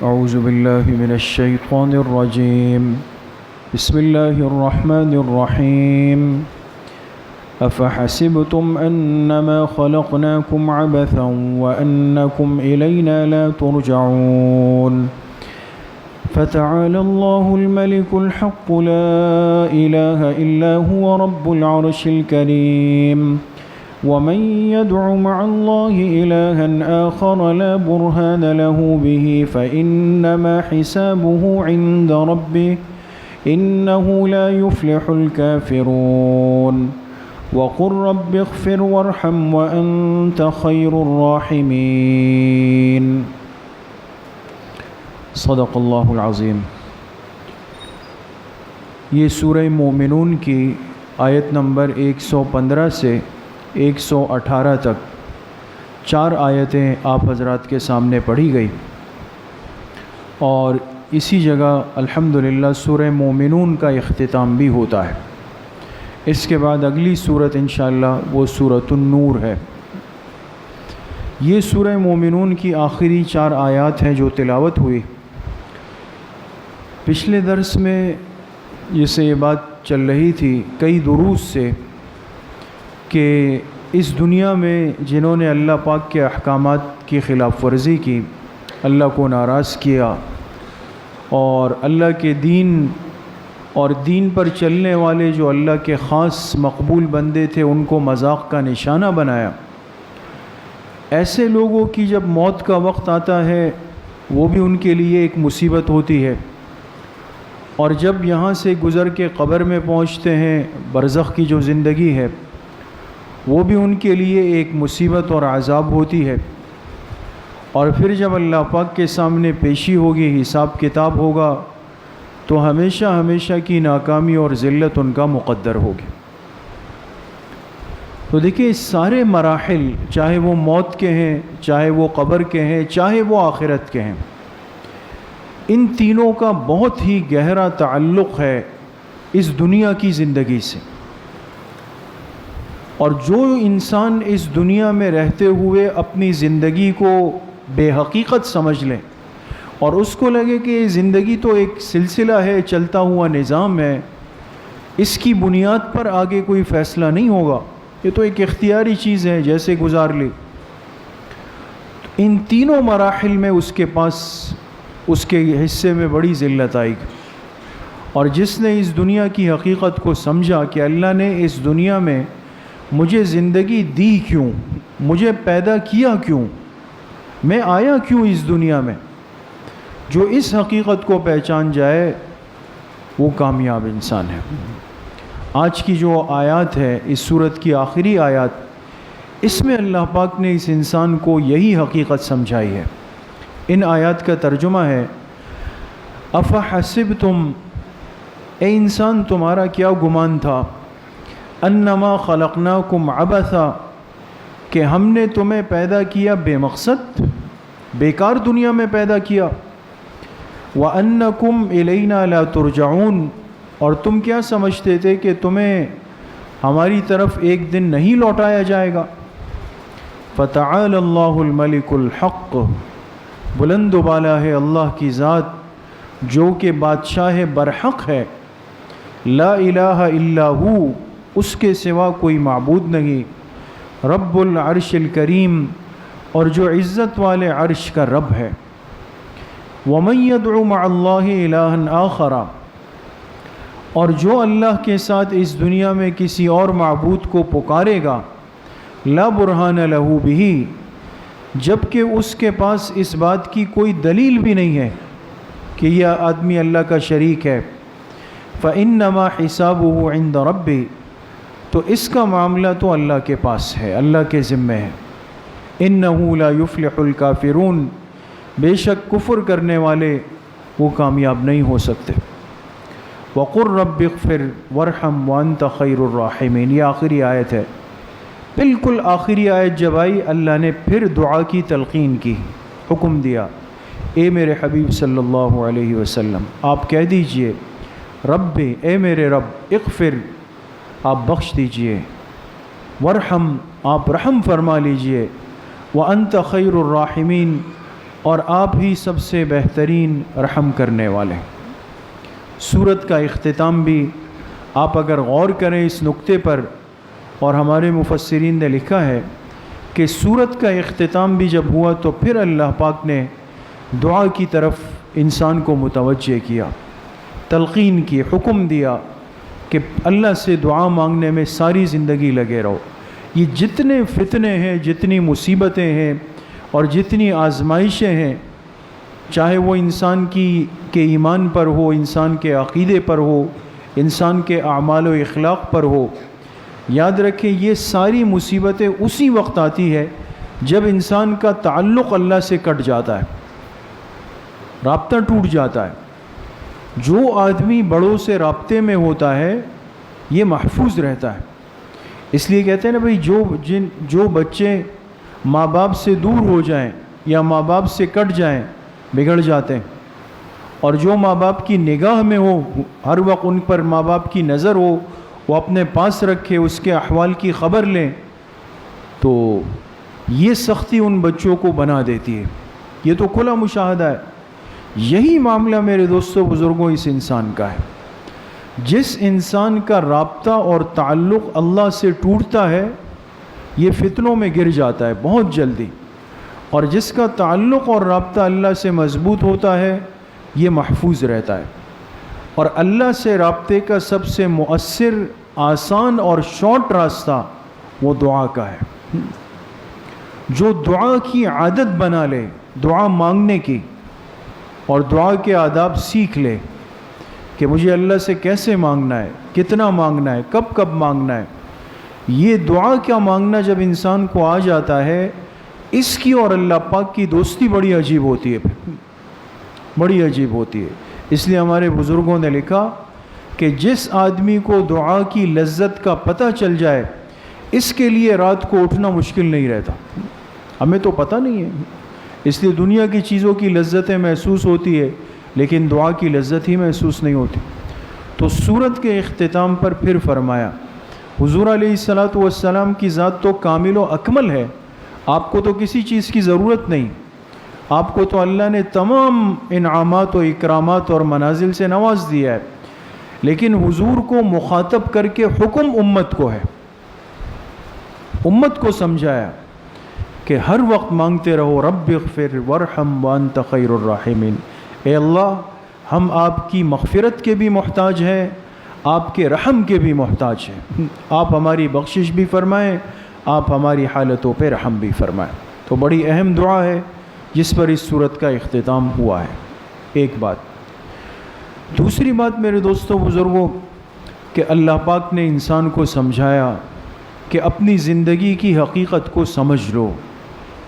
اعوذ باللہ من الشیطان الرجیم بسم اللہ الرحمن الرحیم افحسبتم انما خلقناکم عبثا وانکم الینا لا ترجعون فتعالى الله الملك الحق لا إله إلا هو رب العرش الكريم ومن يدع مع الله إلها آخر لا برهان له به فإنما حسابه عند ربه إنه لا يفلح الكافرون وقل رب اغفر وارحم وأنت خير الراحمين صدق اللہ العظیم۔ یہ سورہ مومنون کی آیت نمبر 115 سے 118 تک 4 آیتیں آپ حضرات کے سامنے پڑھی گئی، اور اسی جگہ الحمدللہ سورہ مومنون کا اختتام بھی ہوتا ہے۔ اس کے بعد اگلی سورت انشاءاللہ وہ سورۃ النور ہے۔ یہ سورہ مومنون کی آخری 4 آیات ہیں جو تلاوت ہوئی۔ پچھلے درس میں جس سے یہ بات چل رہی تھی کئی دروس سے کہ اس دنیا میں جنہوں نے اللہ پاک کے احکامات کی خلاف ورزی کی، اللہ کو ناراض کیا، اور اللہ کے دین اور دین پر چلنے والے جو اللہ کے خاص مقبول بندے تھے ان کو مذاق کا نشانہ بنایا، ایسے لوگوں کی جب موت کا وقت آتا ہے وہ بھی ان کے لیے ایک مصیبت ہوتی ہے، اور جب یہاں سے گزر کے قبر میں پہنچتے ہیں برزخ کی جو زندگی ہے وہ بھی ان کے لیے ایک مصیبت اور عذاب ہوتی ہے، اور پھر جب اللہ پاک کے سامنے پیشی ہوگی، حساب کتاب ہوگا، تو ہمیشہ ہمیشہ کی ناکامی اور ذلت ان کا مقدر ہوگی۔ تو دیکھیں اس سارے مراحل، چاہے وہ موت کے ہیں، چاہے وہ قبر کے ہیں، چاہے وہ آخرت کے ہیں، ان تینوں کا بہت ہی گہرا تعلق ہے اس دنیا کی زندگی سے، اور جو انسان اس دنیا میں رہتے ہوئے اپنی زندگی کو بے حقیقت سمجھ لے اور اس کو لگے کہ یہ زندگی تو ایک سلسلہ ہے، چلتا ہوا نظام ہے، اس کی بنیاد پر آگے کوئی فیصلہ نہیں ہوگا، یہ تو ایک اختیاری چیز ہے، جیسے گزار لی، ان تینوں مراحل میں اس کے پاس اس کے حصے میں بڑی ذلت آئے گی۔ اور جس نے اس دنیا کی حقیقت کو سمجھا کہ اللہ نے اس دنیا میں مجھے زندگی دی کیوں، مجھے پیدا کیا کیوں، میں آیا کیوں اس دنیا میں، جو اس حقیقت کو پہچان جائے وہ کامیاب انسان ہے۔ آج کی جو آیات ہے، اس سورت کی آخری آیات، اس میں اللہ پاک نے اس انسان کو یہی حقیقت سمجھائی ہے۔ ان آیات کا ترجمہ ہے افحسبتم، اے انسان تمہارا کیا گمان تھا، انما خلقناکم عبثا، کہ ہم نے تمہیں پیدا کیا بے مقصد، بیکار دنیا میں پیدا کیا، وانکم الینا لا ترجعون، اور تم کیا سمجھتے تھے کہ تمہیں ہماری طرف ایک دن نہیں لوٹایا جائے گا۔ فتعالی اللہ الملک الحق، بلند و بالا ہے اللہ کی ذات جو کہ بادشاہ برحق ہے، لا الہ الا ہو، اس کے سوا کوئی معبود نہیں، رب العرش الکریم، اور جو عزت والے عرش کا رب ہے، ومن يدعو مع اللہ الہا آخر، اور جو اللہ کے ساتھ اس دنیا میں کسی اور معبود کو پکارے گا، لا برہان لہ بہ، جبکہ اس کے پاس اس بات کی کوئی دلیل بھی نہیں ہے کہ یہ آدمی اللہ کا شریک ہے، فإنما حسابه عند ربه، تو اس کا معاملہ تو اللہ کے پاس ہے، اللہ کے ذمے ہے۔ إنه لا يفلح الكافرون، بے شک کفر کرنے والے وہ کامیاب نہیں ہو سکتے۔ وقل رب اغفر وارحم وانت خیر الراحمین، یہ آخری آیت ہے۔ بالکل آخری آیت جب آئی، اللہ نے پھر دعا کی تلقین کی، حکم دیا، اے میرے حبیب صلی اللہ علیہ وسلم آپ کہہ دیجئے رب، اے میرے رب، اغفر، آپ بخش دیجئے، ورحم، آپ رحم فرما لیجئے، وانت خیر الراحمین، اور آپ ہی سب سے بہترین رحم کرنے والے ہیں۔ سورت کا اختتام بھی آپ اگر غور کریں اس نقطے پر، اور ہمارے مفسرین نے لکھا ہے کہ سورت کا اختتام بھی جب ہوا تو پھر اللہ پاک نے دعا کی طرف انسان کو متوجہ کیا، تلقین کی، حکم دیا کہ اللہ سے دعا مانگنے میں ساری زندگی لگے رہو۔ یہ جتنے فتنے ہیں، جتنی مصیبتیں ہیں اور جتنی آزمائشیں ہیں، چاہے وہ انسان کے ایمان پر ہو، انسان کے عقیدے پر ہو، انسان کے اعمال و اخلاق پر ہو، یاد رکھیں یہ ساری مصیبتیں اسی وقت آتی ہے جب انسان کا تعلق اللہ سے کٹ جاتا ہے، رابطہ ٹوٹ جاتا ہے۔ جو آدمی بڑوں سے رابطے میں ہوتا ہے یہ محفوظ رہتا ہے۔ اس لیے کہتے ہیں نا بھائی، جو بچے ماں باپ سے دور ہو جائیں یا ماں باپ سے کٹ جائیں بگڑ جاتے ہیں، اور جو ماں باپ کی نگاہ میں ہو، ہر وقت ان پر ماں باپ کی نظر ہو، وہ اپنے پاس رکھے، اس کے احوال کی خبر لیں، تو یہ سختی ان بچوں کو بنا دیتی ہے۔ یہ تو کھلا مشاہدہ ہے۔ یہی معاملہ میرے دوستوں بزرگوں اس انسان کا ہے۔ جس انسان کا رابطہ اور تعلق اللہ سے ٹوٹتا ہے یہ فتنوں میں گر جاتا ہے بہت جلدی، اور جس کا تعلق اور رابطہ اللہ سے مضبوط ہوتا ہے یہ محفوظ رہتا ہے۔ اور اللہ سے رابطے کا سب سے مؤثر، آسان اور شارٹ راستہ وہ دعا کا ہے۔ جو دعا کی عادت بنا لے، دعا مانگنے کی، اور دعا کے آداب سیکھ لے کہ مجھے اللہ سے کیسے مانگنا ہے، کتنا مانگنا ہے، کب کب مانگنا ہے، یہ دعا کیا مانگنا جب انسان کو آ جاتا ہے، اس کی اور اللہ پاک کی دوستی بڑی عجیب ہوتی ہے، بڑی عجیب ہوتی ہے۔ اس لیے ہمارے بزرگوں نے لکھا کہ جس آدمی کو دعا کی لذت کا پتہ چل جائے اس کے لیے رات کو اٹھنا مشکل نہیں رہتا۔ ہمیں تو پتہ نہیں ہے، اس لیے دنیا کی چیزوں کی لذتیں محسوس ہوتی ہے لیکن دعا کی لذت ہی محسوس نہیں ہوتی۔ تو سورت کے اختتام پر پھر فرمایا، حضور علیہ الصلاۃ والسلام کی ذات تو کامل و اکمل ہے، آپ کو تو کسی چیز کی ضرورت نہیں، آپ کو تو اللہ نے تمام انعامات و اکرامات اور منازل سے نواز دیا ہے، لیکن حضور کو مخاطب کر کے حکم امت کو ہے، امت کو سمجھایا کہ ہر وقت مانگتے رہو، رب اغفر وارحم وانت خیر الراحمین، اے اللہ ہم آپ کی مغفرت کے بھی محتاج ہیں، آپ کے رحم کے بھی محتاج ہیں، آپ ہماری بخشش بھی فرمائیں، آپ ہماری حالتوں پہ رحم بھی فرمائیں۔ تو بڑی اہم دعا ہے جس پر اس صورت کا اختتام ہوا ہے۔ ایک بات۔ دوسری بات میرے دوستوں بزرگوں، کہ اللہ پاک نے انسان کو سمجھایا کہ اپنی زندگی کی حقیقت کو سمجھ لو،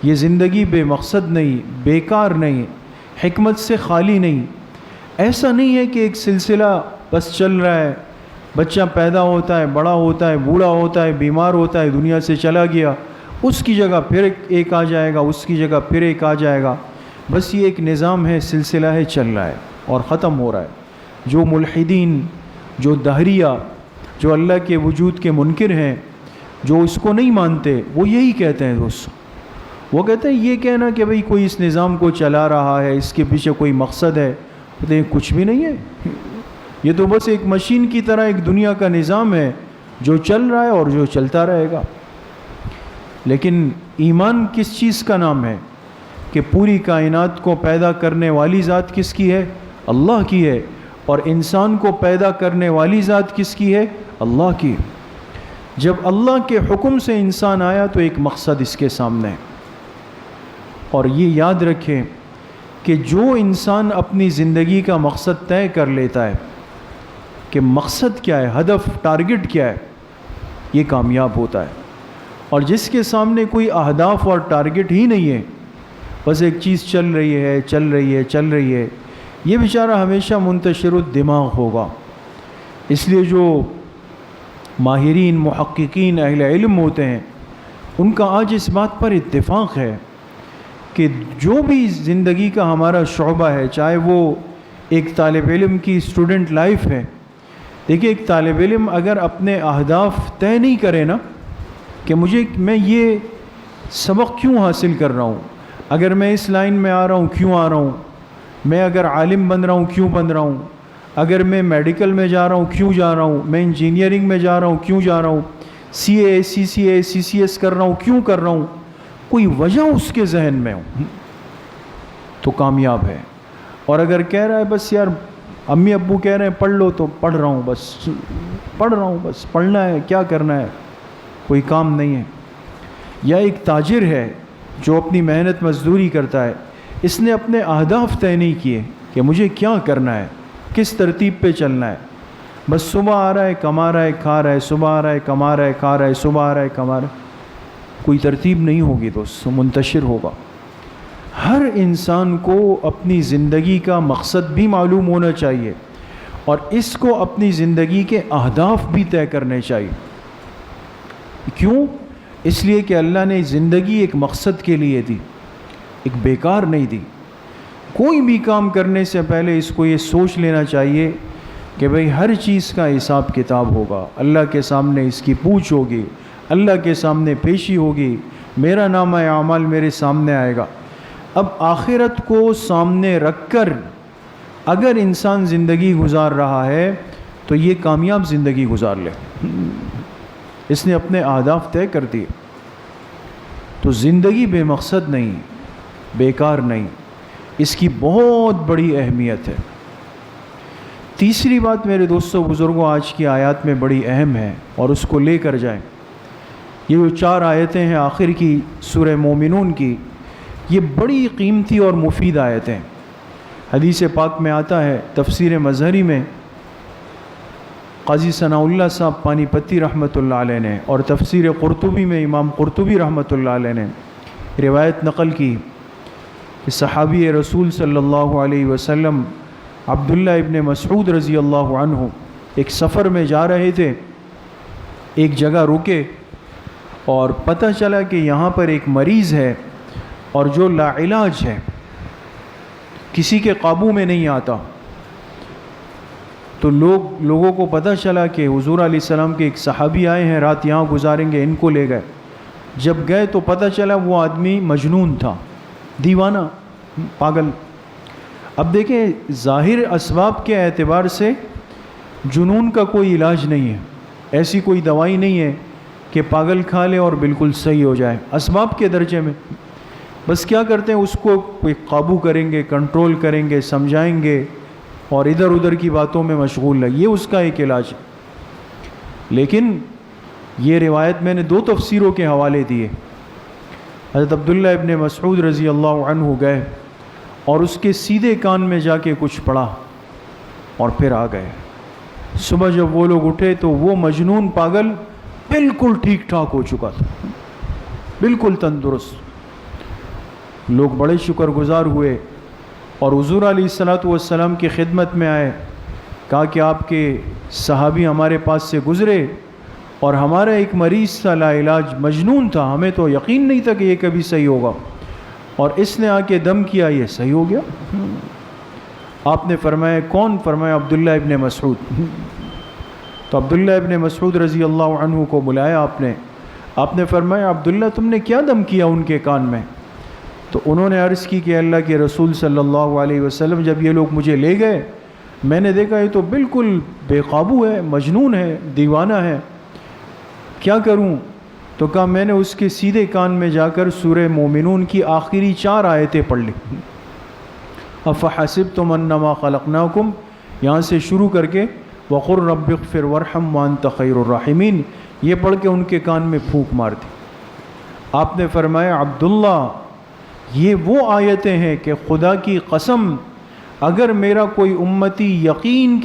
یہ زندگی بے مقصد نہیں، بیکار نہیں، حکمت سے خالی نہیں۔ ایسا نہیں ہے کہ ایک سلسلہ بس چل رہا ہے، بچہ پیدا ہوتا ہے، بڑا ہوتا ہے، بوڑھا ہوتا ہے، بیمار ہوتا ہے، دنیا سے چلا گیا، اس کی جگہ پھر ایک آ جائے گا، اس کی جگہ پھر ایک آ جائے گا، بس یہ ایک نظام ہے، سلسلہ ہے، چل رہا ہے اور ختم ہو رہا ہے۔ جو ملحدین، جو دہریہ، جو اللہ کے وجود کے منکر ہیں، جو اس کو نہیں مانتے، وہ یہی کہتے ہیں دوستوں، وہ کہتے ہیں یہ کہنا کہ بھئی کوئی اس نظام کو چلا رہا ہے، اس کے پیچھے کوئی مقصد ہے، کہتے ہیں کچھ بھی نہیں ہے، یہ تو بس ایک مشین کی طرح ایک دنیا کا نظام ہے جو چل رہا ہے اور جو چلتا رہے گا۔ لیکن ایمان کس چیز کا نام ہے؟ کہ پوری کائنات کو پیدا کرنے والی ذات کس کی ہے؟ اللہ کی ہے، اور انسان کو پیدا کرنے والی ذات کس کی ہے؟ اللہ کی۔ جب اللہ کے حکم سے انسان آیا تو ایک مقصد اس کے سامنے ہے، اور یہ یاد رکھیں کہ جو انسان اپنی زندگی کا مقصد طے کر لیتا ہے کہ مقصد کیا ہے، ہدف، ٹارگٹ کیا ہے، یہ کامیاب ہوتا ہے۔ اور جس کے سامنے کوئی اہداف اور ٹارگٹ ہی نہیں ہے، بس ایک چیز چل رہی ہے، چل رہی ہے، چل رہی ہے، یہ بیچارہ ہمیشہ منتشر الدماغ ہوگا۔ اس لیے جو ماہرین، محققین، اہل علم ہوتے ہیں، ان کا آج اس بات پر اتفاق ہے کہ جو بھی زندگی کا ہمارا شعبہ ہے، چاہے وہ ایک طالب علم کی اسٹوڈنٹ لائف ہے، دیکھیں ایک طالب علم اگر اپنے اہداف طے نہیں کرے نا کہ میں یہ سبق کیوں حاصل کر رہا ہوں، اگر میں اس لائن میں آ رہا ہوں کیوں آ رہا ہوں، میں اگر عالم بن رہا ہوں کیوں بن رہا ہوں، اگر میں میڈیکل میں جا رہا ہوں کیوں جا رہا ہوں، میں انجینئرنگ میں جا رہا ہوں کیوں جا رہا ہوں، سی اے سی سی ایس کر رہا ہوں کیوں کر رہا ہوں، کوئی وجہ اس کے ذہن میں ہو تو کامیاب ہے۔ اور اگر کہہ رہا ہے بس یار امی ابو کہہ رہے ہیں پڑھ لو تو پڑھ رہا ہوں، بس پڑھ رہا ہوں، بس پڑھنا ہے، کیا کرنا ہے، کوئی کام نہیں ہے۔ یا ایک تاجر ہے جو اپنی محنت مزدوری کرتا ہے، اس نے اپنے اہداف طے نہیں کیے کہ مجھے کیا کرنا ہے، کس ترتیب پہ چلنا ہے، بس صبح آ رہا ہے کما رہا ہے کھا رہا ہے، صبح آ رہا ہے کما رہا ہے کھا رہا ہے، صبح آ رہا ہے کما رہا ہے، کوئی ترتیب نہیں ہوگی دوست، منتشر ہوگا۔ ہر انسان کو اپنی زندگی کا مقصد بھی معلوم ہونا چاہیے اور اس کو اپنی زندگی کے اہداف بھی طے کرنے چاہیے۔ کیوں؟ اس لیے کہ اللہ نے زندگی ایک مقصد کے لیے دی، ایک بیکار نہیں دی۔ کوئی بھی کام کرنے سے پہلے اس کو یہ سوچ لینا چاہیے کہ بھئی ہر چیز کا حساب کتاب ہوگا، اللہ کے سامنے اس کی پوچھ ہوگی، اللہ کے سامنے پیشی ہوگی، میرا نامہ اعمال میرے سامنے آئے گا۔ اب آخرت کو سامنے رکھ کر اگر انسان زندگی گزار رہا ہے تو یہ کامیاب زندگی گزار لے، اس نے اپنے اہداف طے کر دیے۔ تو زندگی بے مقصد نہیں، بیکار نہیں، اس کی بہت بڑی اہمیت ہے۔ تیسری بات میرے دوستوں بزرگوں آج کی آیات میں بڑی اہم ہے اور اس کو لے کر جائیں۔ یہ جو 4 آیتیں ہیں آخر کی سورہ مومنون کی، یہ بڑی قیمتی اور مفید آیتیں۔ حدیث پاک میں آتا ہے، تفسیر مظہری میں قاضی ثناء اللہ صاحب پانی پتی رحمۃ اللہ علیہ نے اور تفسیر قرطبی میں امام قرطبی رحمۃ اللہ علیہ نے روایت نقل کی کہ صحابی رسول صلی اللہ علیہ وسلم عبداللہ ابن مسعود رضی اللہ عنہ ایک سفر میں جا رہے تھے، ایک جگہ رکے اور پتہ چلا کہ یہاں پر ایک مریض ہے اور جو لا علاج ہے، کسی کے قابو میں نہیں آتا۔ تو لوگوں کو پتہ چلا کہ حضور علیہ السلام کے ایک صحابی آئے ہیں، رات یہاں گزاریں گے، ان کو لے گئے۔ جب گئے تو پتہ چلا وہ آدمی مجنون تھا، دیوانہ، پاگل۔ اب دیکھیں ظاہر اسباب کے اعتبار سے جنون کا کوئی علاج نہیں ہے، ایسی کوئی دوائی نہیں ہے کہ پاگل کھا لے اور بالکل صحیح ہو جائے، اسباب کے درجے میں۔ بس کیا کرتے ہیں، اس کو کوئی قابو کریں گے، کنٹرول کریں گے، سمجھائیں گے اور ادھر ادھر کی باتوں میں مشغول ہے، یہ اس کا ایک علاج ہے۔ لیکن یہ روایت میں نے 2 تفسیروں کے حوالے دیے۔ حضرت عبداللہ ابن مسعود رضی اللہ عنہ گئے اور اس کے سیدھے کان میں جا کے کچھ پڑھا اور پھر آ گئے۔ صبح جب وہ لوگ اٹھے تو وہ مجنون پاگل بالکل ٹھیک ٹھاک ہو چکا تھا، بالکل تندرست۔ لوگ بڑے شکر گزار ہوئے اور حضور علیہ السلام کی خدمت میں آئے، کہا کہ آپ کے صحابی ہمارے پاس سے گزرے اور ہمارا ایک مریض تھا لا علاج، مجنون تھا، ہمیں تو یقین نہیں تھا کہ یہ کبھی صحیح ہوگا، اور اس نے آ کے دم کیا، یہ صحیح ہو گیا۔ آپ نے فرمایا کون؟ فرمایا عبداللہ ابن مسعود۔ تو عبداللہ ابن مسعود رضی اللہ عنہ کو بلایا آپ نے فرمایا عبداللہ تم نے کیا دم کیا ان کے کان میں؟ تو انہوں نے عرض کی کہ اللہ کے رسول صلی اللہ علیہ وسلم جب یہ لوگ مجھے لے گئے، میں نے دیکھا یہ تو بالکل بے قابو ہے، مجنون ہے، دیوانہ ہے، کیا کروں؟ تو کہا میں نے اس کے سیدھے کان میں جا کر سورہ مومنون کی آخری 4 آیتیں پڑھ لی، افحسبتم انما خلقناکم، یہاں سے شروع کر کے وقر رب اغفر وارحم وانت خیر الراحمین، یہ پڑھ کے ان کے کان میں پھونک مار دی۔ آپ نے فرمایا عبداللہ یہ وہ آیتیں ہیں کہ خدا کی قسم اگر میرا کوئی امتی یقین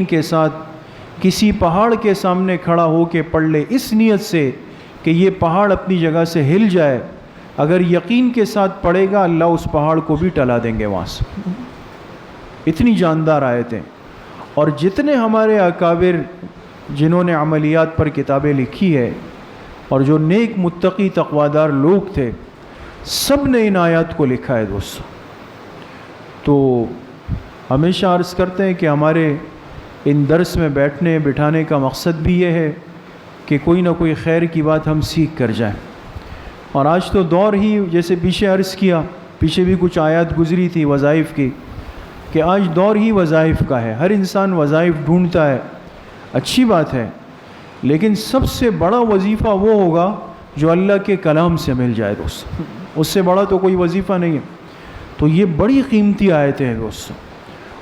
کے ساتھ کسی پہاڑ کے سامنے کھڑا ہو کے پڑھ لے اس نیت سے کہ یہ پہاڑ اپنی جگہ سے ہل جائے، اگر یقین کے ساتھ پڑھے گا اللہ اس پہاڑ کو بھی ٹلا دیں گے وہاں سے۔ اتنی جاندار آیتیں۔ اور جتنے ہمارے اکابر جنہوں نے عملیات پر کتابیں لکھی ہے اور جو نیک متقی تقوادار لوگ تھے، سب نے ان آیات کو لکھا ہے دوستو۔ تو ہمیشہ عرض کرتے ہیں کہ ہمارے ان درس میں بیٹھنے بٹھانے کا مقصد بھی یہ ہے کہ کوئی نہ کوئی خیر کی بات ہم سیکھ کر جائیں۔ اور آج تو دور ہی جیسے پیچھے عرض کیا، پیچھے بھی کچھ آیات گزری تھی وظائف کی، کہ آج دور ہی وظائف کا ہے، ہر انسان وظائف ڈھونڈتا ہے، اچھی بات ہے، لیکن سب سے بڑا وظیفہ وہ ہوگا جو اللہ کے کلام سے مل جائے دوست، اس سے بڑا تو کوئی وظیفہ نہیں ہے۔ تو یہ بڑی قیمتی آیتیں ہیں دوست۔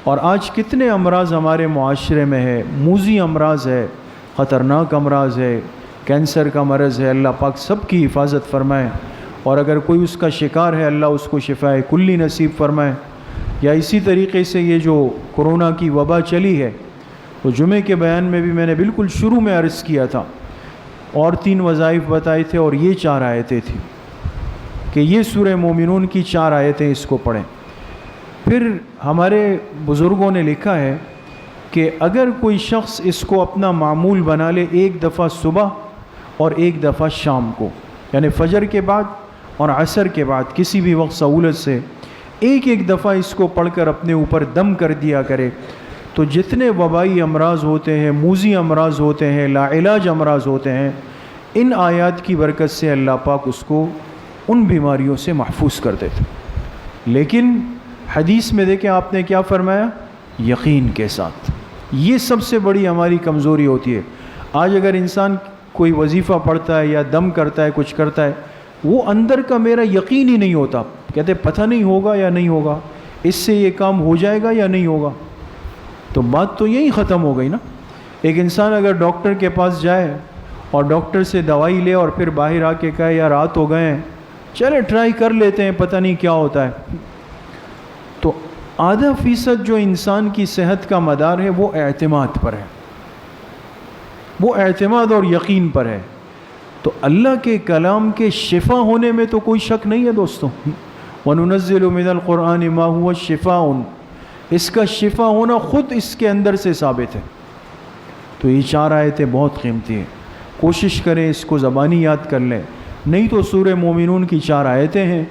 اور آج کتنے امراض ہمارے معاشرے میں ہے، موذی امراض ہے، خطرناک امراض ہے، کینسر کا مرض ہے، اللہ پاک سب کی حفاظت فرمائے، اور اگر کوئی اس کا شکار ہے اللہ اس کو شفائے کلی نصیب فرمائے۔ یا اسی طریقے سے یہ جو کرونا کی وبا چلی ہے، تو جمعے کے بیان میں بھی میں نے بالکل شروع میں عرض کیا تھا، اور 3 وظائف بتائے تھے، اور یہ 4 آیتیں تھیں کہ یہ سورہ مومنون کی 4 آیتیں اس کو پڑھیں۔ پھر ہمارے بزرگوں نے لکھا ہے کہ اگر کوئی شخص اس کو اپنا معمول بنا لے، 1 دفعہ صبح اور 1 دفعہ شام کو، یعنی فجر کے بعد اور عصر کے بعد کسی بھی وقت سہولت سے ایک دفعہ اس کو پڑھ کر اپنے اوپر دم کر دیا کرے، تو جتنے وبائی امراض ہوتے ہیں، موذی امراض ہوتے ہیں، لا علاج امراض ہوتے ہیں، ان آیات کی برکت سے اللہ پاک اس کو ان بیماریوں سے محفوظ کر دیتے۔ لیکن حدیث میں دیکھیں آپ نے کیا فرمایا؟ یقین کے ساتھ۔ یہ سب سے بڑی ہماری کمزوری ہوتی ہے۔ آج اگر انسان کوئی وظیفہ پڑھتا ہے یا دم کرتا ہے، کچھ کرتا ہے، وہ اندر کا میرا یقین ہی نہیں ہوتا، کہتے پتہ نہیں ہوگا یا نہیں ہوگا، اس سے یہ کام ہو جائے گا یا نہیں ہوگا۔ تو بات تو یہی ختم ہو گئی نا۔ ایک انسان اگر ڈاکٹر کے پاس جائے اور ڈاکٹر سے دوائی لے اور پھر باہر آ کے کہے یار رات ہو گئے ہیں، چلے ٹرائی کر لیتے ہیں، پتہ نہیں کیا ہوتا ہے، تو آدھا فیصد جو انسان کی صحت کا مدار ہے وہ اعتماد پر ہے، وہ اعتماد اور یقین پر ہے۔ تو اللہ کے کلام کے شفا ہونے میں تو کوئی شک نہیں ہے دوستوں۔ وَنُنَزِّلُ مِنَ الْقُرْآنِ مَا هُوَ شِفَاءٌ، اس کا شفا ہونا خود اس کے اندر سے ثابت ہے۔ تو یہ 4 آیتیں بہت قیمتی ہیں، کوشش کریں اس کو زبانی یاد کر لیں، نہیں تو سورہ مومنون کی 4 آیتیں ہیں،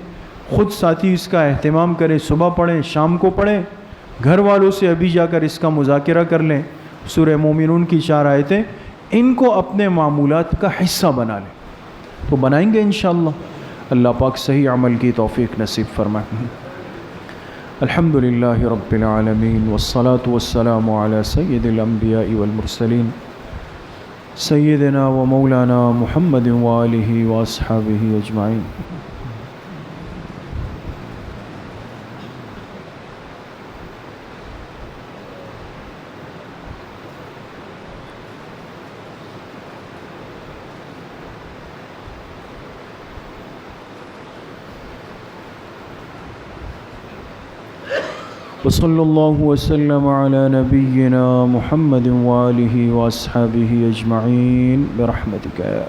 خود ساتھی اس کا اہتمام کریں، صبح پڑھیں، شام کو پڑھیں، گھر والوں سے ابھی جا کر اس کا مذاکرہ کر لیں۔ سورہ مومنون کی 4 آیتیں، ان کو اپنے معمولات کا حصہ بنا لیں، تو بنائیں گے انشاءاللہ۔ اللہ پاک صحیح عمل کی توفیق نصیب فرمائے۔ الحمدللہ رب العالمین، والصلاة والسلام علی سید الانبیاء والمرسلین، سیدنا و مولانا محمد وآلہ واصحابہ اجمعین۔ وصلی اللہ وسلم علی نبینا محمد وآلہ واصحابہ اجمعین برحمتک یا